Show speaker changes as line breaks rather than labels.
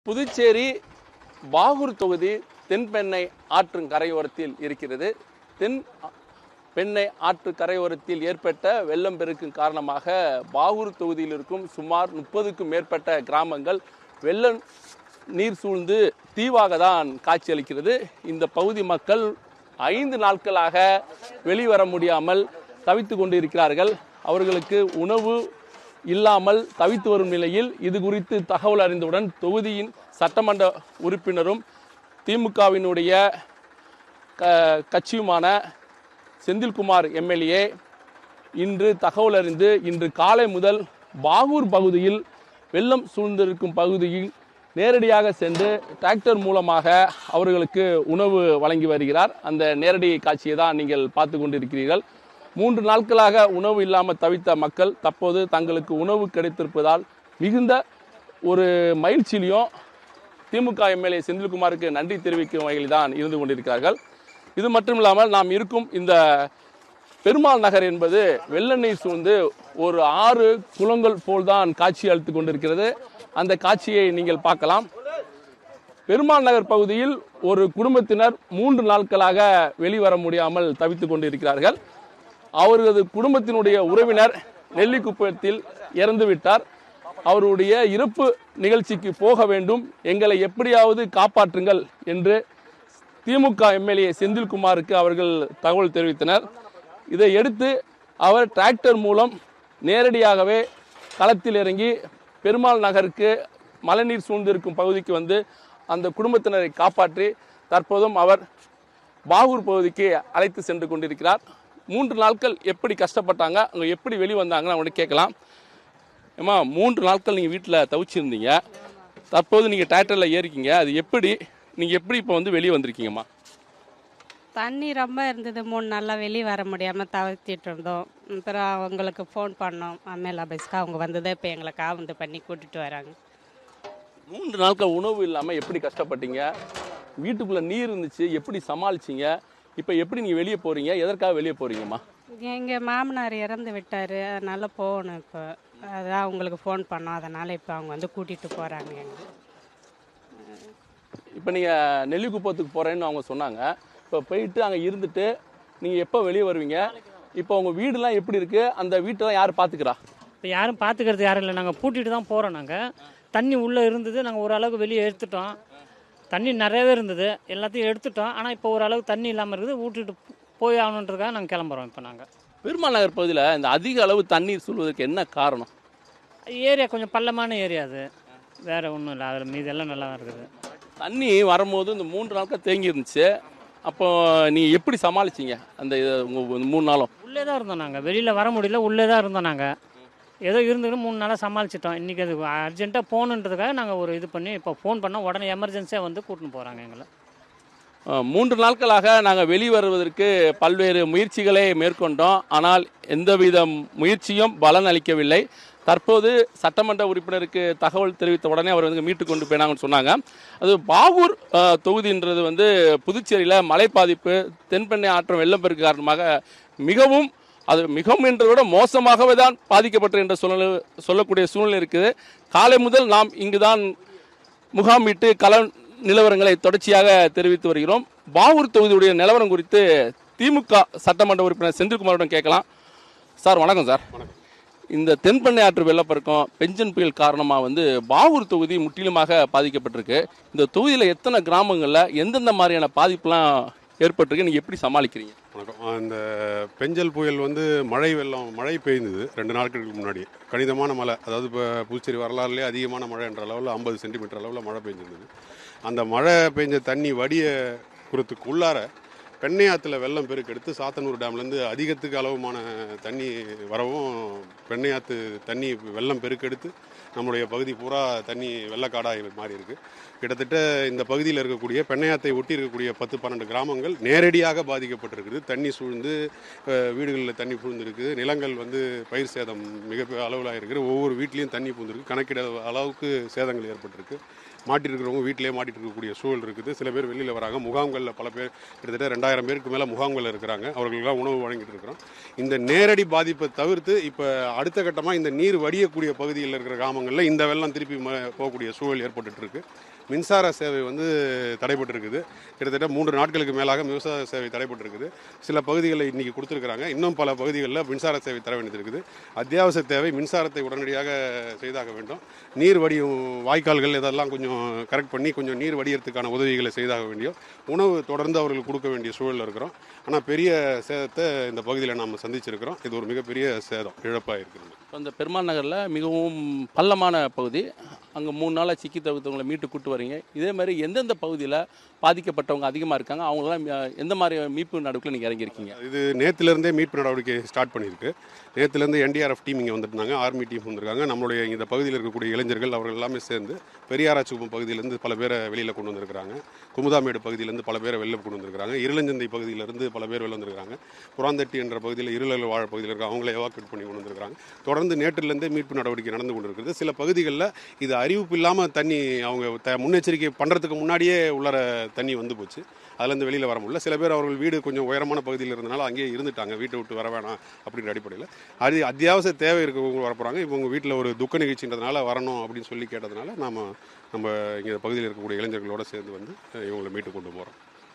புதுச்சேரி பாகூர் தொகுதி தென்பெண்ணை ஆற்றின் கரையோரத்தில் இருக்கிறது. தென்பெண்ணை ஆற்று கரையோரத்தில் ஏற்பட்ட வெள்ளம் பெருக்கின் காரணமாக பாகூர் தொகுதியில் இருக்கும் சுமார் 30க்கும் மேற்பட்ட கிராமங்கள் வெள்ள நீர் சூழ்ந்து தீவாக தான் காட்சியளிக்கிறது. இந்த பகுதி மக்கள் 5 நாட்களாக வெளிவர முடியாமல் தவித்து கொண்டு இருக்கிறார்கள். அவர்களுக்கு உணவு இல்லாமல் தவித்து வரும் நிலையில் இது குறித்து தகவல் அறிந்தவுடன் தொகுதியின் சட்டமன்ற உறுப்பினரும் திமுகவினுடைய கட்சியுமான செந்தில்குமார் எம்எல்ஏ இன்று தகவல் அறிந்து இன்று காலை முதல் பாகூர் பகுதியில் வெள்ளம் சூழ்ந்திருக்கும் பகுதியில் நேரடியாக சென்று டிராக்டர் மூலமாக அவர்களுக்கு உணவு வழங்கி வருகிறார். அந்த நேரடி காட்சியை தான் நீங்கள் பார்த்து கொண்டிருக்கிறீர்கள். 3 நாட்களாக உணவு இல்லாமல் தவித்த மக்கள் தற்போது தங்களுக்கு உணவு கிடைத்திருப்பதால் மிகுந்த ஒரு மகிழ்ச்சியிலையும் திமுக எம்எல்ஏ செந்தில்குமாருக்கு நன்றி தெரிவிக்கும் வகையில் தான் இருந்து கொண்டிருக்கிறார்கள். இது மட்டும் இல்லாமல் நாம் இருக்கும் இந்த பெருமாள் நகர் என்பது வெள்ள நீர் சூழ்ந்து ஒரு 6 குளங்கள் போல்தான் காட்சி அளித்து கொண்டிருக்கிறது. அந்த காட்சியை நீங்கள் பார்க்கலாம். பெருமாள் நகர் பகுதியில் ஒரு குடும்பத்தினர் 3 நாட்களாக வெளிவர முடியாமல் தவித்துக் கொண்டிருக்கிறார்கள். அவரது குடும்பத்தினுடைய உறவினர் நெல்லிக்குப்பத்தில் இறந்துவிட்டார். அவருடைய இறப்பு நிகழ்ச்சிக்கு போக வேண்டும், எங்களை எப்படியாவது காப்பாற்றுங்கள் என்று திமுக எம்எல்ஏ செந்தில்குமாருக்கு அவர்கள் தகவல் தெரிவித்தனர். இதை எடுத்து அவர் டிராக்டர் மூலம் நேரடியாகவே களத்தில் இறங்கி பெருமாள் நகருக்கு மழைநீர் சூழ்ந்திருக்கும் பகுதிக்கு வந்து அந்த குடும்பத்தினரை காப்பாற்றி தற்போதும் அவர் பாகூர் பகுதிக்கு அழைத்து சென்று கொண்டிருக்கிறார். 3 நாட்கள் எப்படி கஷ்டப்பட்டாங்க, அங்கே எப்படி வெளிவந்தாங்கன்னு அவங்கள்ட்ட கேட்கலாம். ஏம்மா, 3 நாட்கள் நீங்கள் வீட்டில் தவிச்சிருந்தீங்க, தற்போது நீங்கள் டிராக்டரில் ஏறிக்கிங்க, அது எப்படி நீங்கள் எப்படி இப்போ வந்து வெளியே வந்திருக்கீங்கம்மா?
தண்ணி ரொம்ப இருந்தது. 3 நாளாக வெளியே வர முடியாமல் தவிர்த்திட்டு இருந்தோம். அப்புறம் அவங்களுக்கு ஃபோன் பண்ணோம், அம்மையில் ஆபீஸ்க்கு. அவங்க வந்ததை இப்போ எங்களை காவந்து பண்ணி கூட்டிகிட்டு வராங்க.
3 நாட்கள் உணவு இல்லாமல் எப்படி கஷ்டப்பட்டீங்க? வீட்டுக்குள்ளே நீர் இருந்துச்சு, எப்படி சமாளிச்சிங்க? இப்போ எப்படி நீங்கள் வெளியே போகிறீங்க? எதற்காக வெளியே போகிறீங்கம்மா?
எங்கள் மாமனார் இறந்து விட்டார், அதனால் போகணும். இப்போ அதான் அவங்களுக்கு ஃபோன் பண்ணோம், அதனால் இப்போ அவங்க வந்து கூட்டிகிட்டு போகிறாங்க. எங்கள்
இப்போ நீங்கள் நெல்லிக்குப்பத்துக்கு போகிறேன்னு அவங்க சொன்னாங்க. இப்போ போயிட்டு அங்கே இருந்துட்டு நீங்கள் எப்போ வெளியே வருவீங்க? இப்போ உங்கள் வீடுலாம் எப்படி இருக்குது? அந்த வீட்டெல்லாம் யார் பார்த்துக்கிறா?
இப்போ யாரும் பார்த்துக்கிறது யாரும் இல்லை. நாங்கள் பூட்டிட்டு தான் போகிறோம். நாங்கள் தண்ணி உள்ளே இருந்தது, நாங்கள் ஓரளவுக்கு வெளியே எடுத்துட்டோம். தண்ணி நிறையவே இருந்தது, எல்லாத்தையும் எடுத்துட்டோம். ஆனால் இப்போ ஓரளவு தண்ணி இல்லாமல் இருக்குது, ஊட்டிட்டு போய் ஆகணுன்றதுக்காக நாங்கள் கிளம்புறோம். இப்போ நாங்கள்
பெருமாள் நகர் பகுதியில் இந்த அதிக அளவு தண்ணீர் சூழ்வதற்கு என்ன காரணம்?
ஏரியா கொஞ்சம் பள்ளமான ஏரியா, அது வேறு ஒன்றும் இல்லை. அதில் மீதெல்லாம் நல்லா தான் இருக்குது.
தண்ணி வரும்போது இந்த 3 நாட்கள் தேங்கி இருந்துச்சு. அப்போ நீங்கள் எப்படி சமாளிச்சிங்க அந்த உங்கள் 3 நாளும்?
உள்ளே தான் இருந்தோம் நாங்கள், வெளியில் வர முடியல, உள்ளே தான் இருந்தோம். நாங்கள் ஏதோ இருந்துக்கிட்டு 3 நாளாக சமாளிச்சிட்டோம். இன்றைக்கி அது அர்ஜென்ட்டாக போகணுன்றதுக்காக நாங்கள் ஒரு இது பண்ணி இப்போ ஃபோன் பண்ணோம். உடனே எமர்ஜென்சியாக வந்து கூட்டின்னு போகிறாங்க எங்களை.
3 நாட்களாக நாங்கள் வெளிவருவதற்கு பல்வேறு முயற்சிகளை மேற்கொண்டோம். ஆனால் எந்தவித முயற்சியும் பலன் அளிக்கவில்லை. தற்போது சட்டமன்ற உறுப்பினருக்கு தகவல் தெரிவித்த உடனே அவர் வந்து மீட்டு கொண்டு போயினாங்கன்னு சொன்னாங்க. அது பாகூர் தொகுதின்றது வந்து புதுச்சேரியில் மழை பாதிப்பு, தென்பெண்ணை ஆற்று வெள்ளப்பெருக்கு காரணமாக மிகவும் என்றதை விட மோசமாகவே தான் பாதிக்கப்பட்டு என்ற சொல்லக்கூடிய சூழ்நிலை இருக்குது. காலை முதல் நாம் இங்கு தான் முகாமிட்டு கள நிலவரங்களை தொடர்ச்சியாக தெரிவித்து வருகிறோம். பாகூர் தொகுதியுடைய நிலவரம் குறித்து திமுக சட்டமன்ற உறுப்பினர் செந்தில்குமாரிடம் கேட்கலாம். சார் வணக்கம். சார் வணக்கம். இந்த தென்பெண்ணை ஆற்று வெள்ளப்பெருக்கம், பெஞ்சன் புயல் காரணமாக வந்து பாகூர் தொகுதி முற்றிலுமாக பாதிக்கப்பட்டிருக்கு. இந்த தொகுதியில் எத்தனை கிராமங்களில் எந்தெந்த மாதிரியான பாதிப்புலாம் ஏற்பட்டிருக்கு, நீங்கள் எப்படி சமாளிக்கிறீங்க?
வணக்கம். இந்த பெஞ்சல் புயல் வந்து மழை பெய்ந்தது 2 நாட்களுக்கு முன்னாடி. கணிதமான மழை, அதாவது இப்போ புதுச்சேரி வரலாறுலேயே அதிகமான மழை என்ற அளவில் 50 சென்டிமீட்டர் அளவில் மழை பெஞ்சிருந்தது. அந்த மழை பெஞ்ச தண்ணி வடிய குறத்துக்கு உள்ளார பெண்ணையாற்றுல வெள்ளம் பெருக்கெடுத்து சாத்தனூர் டேம்லேருந்து அதிகத்துக்கு அளவுமான தண்ணி வரவும் பெண்ணையாற்று தண்ணி வெள்ளம் பெருக்கெடுத்து நம்முடைய பகுதி பூரா தண்ணி வெள்ளக்காடாக மாறி இருக்குது. கிட்டத்தட்ட இந்த பகுதியில் இருக்கக்கூடிய பெண்ணையாத்தை ஒட்டி இருக்கக்கூடிய 10-12 கிராமங்கள் நேரடியாக பாதிக்கப்பட்டிருக்குது. தண்ணி சூழ்ந்து வீடுகளில் தண்ணி பூந்துருக்குது. நிலங்கள் வந்து பயிர் சேதம் மிக அளவில் இருக்குது. ஒவ்வொரு வீட்லேயும் தண்ணி பூந்துருக்கு. கணக்கிட அளவுக்கு சேதங்கள் ஏற்பட்டிருக்கு. மாட்டிருக்கிறவங்க வீட்டிலே மாட்டிட்டு இருக்கக்கூடிய சூழல் இருக்குது. சில பேர் வெளியில் வராங்க. முகாம்களில் பல பேர் கிட்டத்தட்ட 2000 பேருக்கு மேலே முகாம்களில் இருக்கிறாங்க. அவர்களுக்கெல்லாம் உணவு வழங்கிட்டு இருக்கிறோம். இந்த நேரடி பாதிப்பை தவிர்த்து இப்போ அடுத்த கட்டமாக இந்த நீர் வடியக்கூடிய பகுதியில் இருக்கிற கிராமங்களில் இந்த வெள்ளம் திருப்பி போகக்கூடிய சூழல் ஏற்பட்டு இருக்கு. மின்சார சேவை வந்து தடைபட்டிருக்குது. கிட்டத்தட்ட 3 நாட்களுக்கு மேலாக மின்சார சேவை தடைபட்டிருக்குது. சில பகுதிகளில் இன்றைக்கி கொடுத்துருக்குறாங்க. இன்னும் பல பகுதிகளில் மின்சார சேவை தர வேண்டியது இருக்குது. அத்தியாவசிய தேவை மின்சாரத்தை உடனடியாக செய்தாக வேண்டும். நீர் வடியும் வாய்க்கால்கள் இதெல்லாம் கொஞ்சம் கரெக்ட் பண்ணி கொஞ்சம் நீர் வடியறதுக்கான உதவிகளை செய்தாக வேண்டியும். உணவு தொடர்ந்து அவர்களுக்கு கொடுக்க வேண்டிய சூழலில் இருக்கிறோம். ஆனால் பெரிய சேதத்தை இந்த பகுதியில் நாம் சந்திச்சிருக்கிறோம். இது ஒரு மிகப்பெரிய சேதம், இழப்பாக இருக்குது.
அந்த பெருமாள் நகரில் மிகவும் பள்ளமான பகுதி, அங்கே 3 நாளாக சிக்கி தவிர்த்தவங்களை மீட்டு கூட்டு வரீங்க. இதே மாதிரி எந்தெந்த பகுதியில் பாதிக்கப்பட்டவங்க அதிகமாக இருக்காங்க, அவங்களாம் எந்த மாதிரி மீட்பு நடவடிக்கையில் நீங்கள் இறங்கியிருக்கீங்க?
இது நேற்றுலேருந்தே மீட்பு நடவடிக்கை ஸ்டார்ட் பண்ணியிருக்கு. நேற்றுலேருந்து NDRF டீம் இங்கே வந்துருந்தாங்க, ஆர்மி டீம் வந்திருக்காங்க. நம்மளுடைய இந்த பகுதியில் இருக்கக்கூடிய இளைஞர்கள் அவர்கள் எல்லாமே சேர்ந்து பெரியாராச்சுப்பம் பகுதியிலேருந்து பல பேரை வெளியில் கொண்டு வந்திருக்கிறாங்க. குமுதாமேடு பகுதியிலேருந்து பல பேரை வெளியில் கொண்டு வந்திருக்கிறாங்க. இருளஞ்சந்தை பகுதியிலேருந்து பல பேர் வெளில வந்திருக்காங்க. புறாந்தட்டி என்ற பகுதியில் இருளல் வாழ பகுதியில் இருக்க அவங்கள எவாக்குவேட் பண்ணி கொண்டு வந்திருக்காங்க. தொடர்ந்து நேற்றிலேருந்தே மீட்பு நடவடிக்கை நடந்து கொண்டு இருக்குது. சில பகுதிகளில் இது அறிவிப்பு இல்லாமல் தண்ணி அவங்க முன்னெச்சரிக்கை பண்ணுறதுக்கு முன்னாடியே உள்ளர தண்ணி வந்து போச்சு. அதுலேருந்து வெளியில் வர முடியல. சில பேர் அவர்கள் வீடு கொஞ்சம் உயரமான பகுதியில் இருந்தனால அங்கேயே இருந்துட்டாங்க, வீட்டை விட்டு வர வேணாம் அப்படின்ற அடிப்படையில். அது அத்தியாவசிய தேவை இருக்கவங்க வர போகிறாங்க. இப்போ உங்கள் வீட்டில் ஒரு துக்க நிகழ்ச்சின்றதுனால வரணும் அப்படின்னு சொல்லி கேட்டதுனால நம்ம இங்கே பகுதியில் இருக்கக்கூடிய இளைஞர்களோடு சேர்ந்து வந்து இவங்களை மீட்டு கொண்டு போகிறோம்.